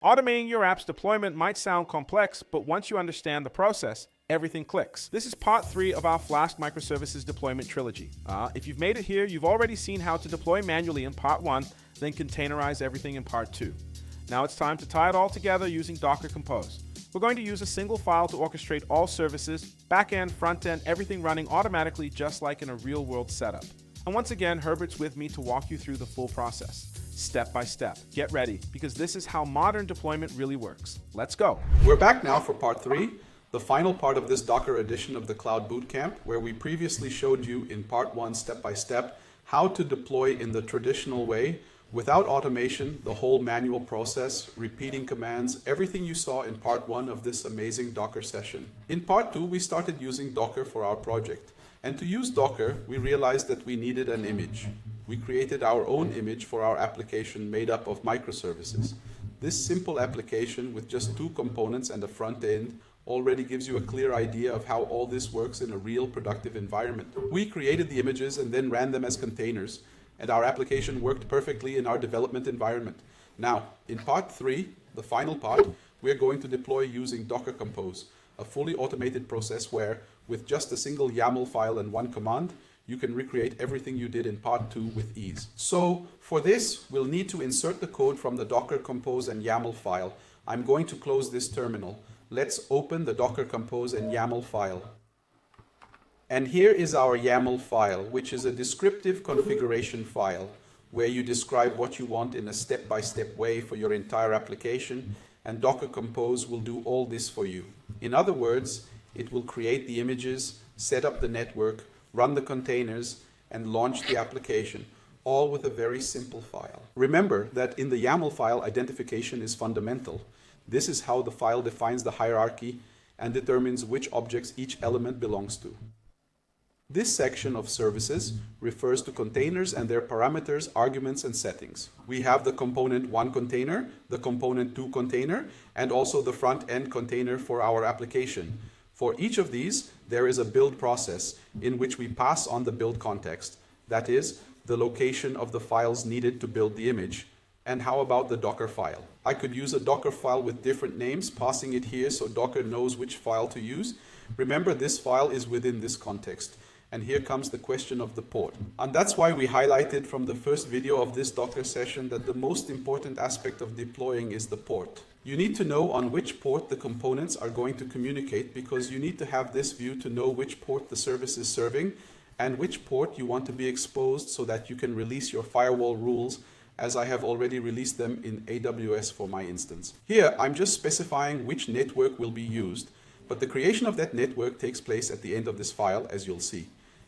Automating your app's deployment might sound complex, but once you understand the process, everything clicks. This is part 3 of our Flask microservices deployment trilogy. If you've made it here, you've already seen how to deploy manually in part 1, then containerize everything in part 2. Now it's time to tie it all together using docker-compose. We're going to use a single file to orchestrate all services, backend, frontend, everything running automatically just like in a real-world setup. And once again, Herbert's with me to walk you through the full process, step by step. Get ready, because this is how modern deployment really works. Let's go. We're back now for part 3, the final part of this Docker edition of the Cloud Bootcamp, where we previously showed you in part 1, step by step, how to deploy in the traditional way, without automation, the whole manual process, repeating commands, everything you saw in part 1 of this amazing Docker session. In part 2, we started using Docker for our project. And to use Docker, we realized that we needed an image. We created our own image for our application made up of microservices. This simple application with just 2 components and a front end already gives you a clear idea of how all this works in a real productive environment. We created the images and then ran them as containers, and our application worked perfectly in our development environment. Now, in part 3, the final part, we're going to deploy using docker-compose, a fully automated process where, with just a single YAML file and 1 command, you can recreate everything you did in part 2 with ease. So, for this, we'll need to insert the code from the docker-compose and YAML file. I'm going to close this terminal. Let's open the docker-compose and YAML file. And here is our YAML file, which is a descriptive configuration file, where you describe what you want in a step-by-step way for your entire application, and docker-compose will do all this for you. In other words, it will create the images, set up the network, run the containers, and launch the application, all with a very simple file. Remember that in the YAML file, identification is fundamental. This is how the file defines the hierarchy and determines which objects each element belongs to. This section of services refers to containers and their parameters, arguments, and settings. We have the component 1 container, the component 2 container, and also the front-end container for our application. For each of these, there is a build process in which we pass on the build context, that is, the location of the files needed to build the image. And how about the Docker file? I could use a Docker file with different names, passing it here so Docker knows which file to use. Remember, this file is within this context. And here comes the question of the port. And that's why we highlighted from the first video of this Docker session that the most important aspect of deploying is the port. You need to know on which port the components are going to communicate, because you need to have this view to know which port the service is serving and which port you want to be exposed so that you can release your firewall rules, as I have already released them in AWS for my instance. Here, I'm just specifying which network will be used, but the creation of that network takes place at the end of this file, as you'll see.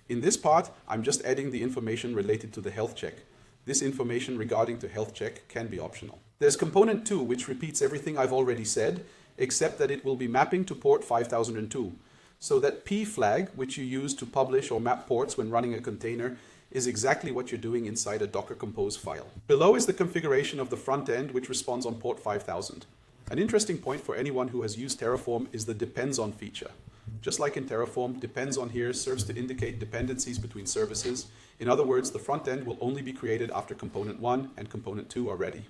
In this part, I'm just adding the information related to the health check. This information regarding to health check can be optional. There's component 2, which repeats everything I've already said, except that it will be mapping to port 5002. So that P flag, which you use to publish or map ports when running a container, is exactly what you're doing inside a docker-compose file. Below is the configuration of the front end, which responds on port 5000. An interesting point for anyone who has used Terraform is the depends on feature. Just like in Terraform, depends on here serves to indicate dependencies between services. In other words, the front end will only be created after component 1 and component 2 are ready.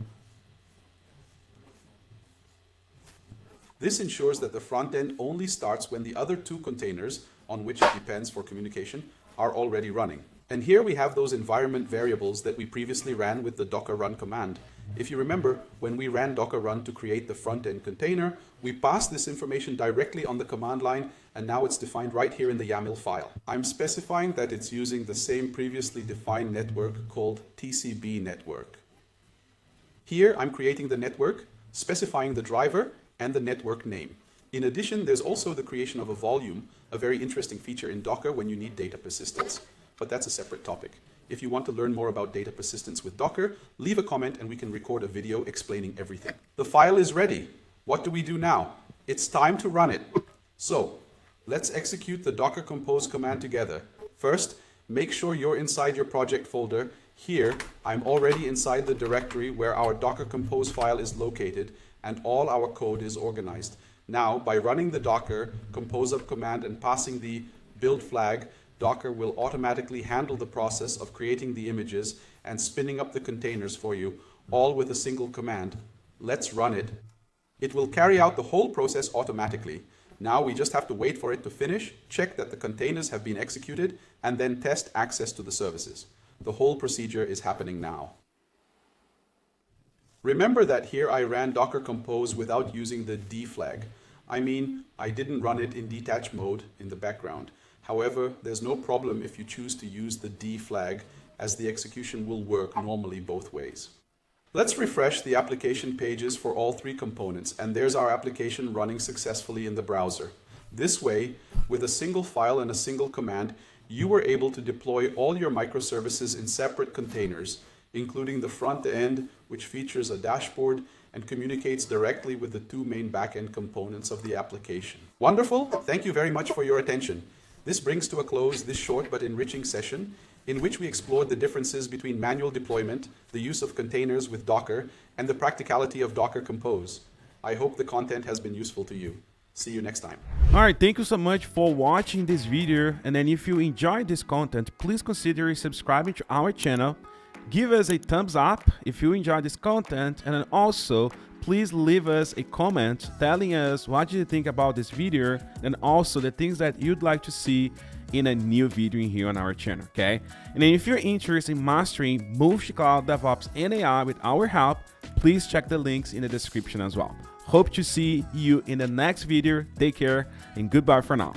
This ensures that the front end only starts when the other 2 containers, on which it depends for communication, are already running. And here we have those environment variables that we previously ran with the docker run command. If you remember, when we ran docker run to create the front-end container, we passed this information directly on the command line, and now it's defined right here in the YAML file. I'm specifying that it's using the same previously defined network called TCP network. Here, I'm creating the network, specifying the driver and the network name. In addition, there's also the creation of a volume, a very interesting feature in Docker when you need data persistence. But that's a separate topic. If you want to learn more about data persistence with Docker, leave a comment and we can record a video explaining everything. The file is ready. What do we do now? It's time to run it. So, let's execute the docker-compose command together. First, make sure you're inside your project folder. Here, I'm already inside the directory where our docker-compose file is located and all our code is organized. Now, by running the docker-compose up command and passing the build flag, Docker will automatically handle the process of creating the images and spinning up the containers for you, all with a single command. Let's run it. It will carry out the whole process automatically. Now we just have to wait for it to finish, check that the containers have been executed, and then test access to the services. The whole procedure is happening now. Remember that here I ran Docker Compose without using the D flag. I mean, I didn't run it in detach mode in the background. However, there's no problem if you choose to use the D flag, as the execution will work normally both ways. Let's refresh the application pages for all three components, and there's our application running successfully in the browser. This way, with a single file and a single command, you were able to deploy all your microservices in separate containers, including the front end, which features a dashboard and communicates directly with the two main backend components of the application. Wonderful! Thank you very much for your attention. This brings to a close this short but enriching session, in which we explored the differences between manual deployment, the use of containers with Docker, and the practicality of Docker Compose. I hope the content has been useful to you. See you next time. All right, thank you so much for watching this video. And then if you enjoyed this content, please consider subscribing to our channel. Give us a thumbs up if you enjoyed this content, and then also please leave us a comment telling us what you think about this video and also the things that you'd like to see in a new video here on our channel, okay? And then if you're interested in mastering Move to Cloud, DevOps, and AI with our help, please check the links in the description as well. Hope to see you in the next video. Take care and goodbye for now.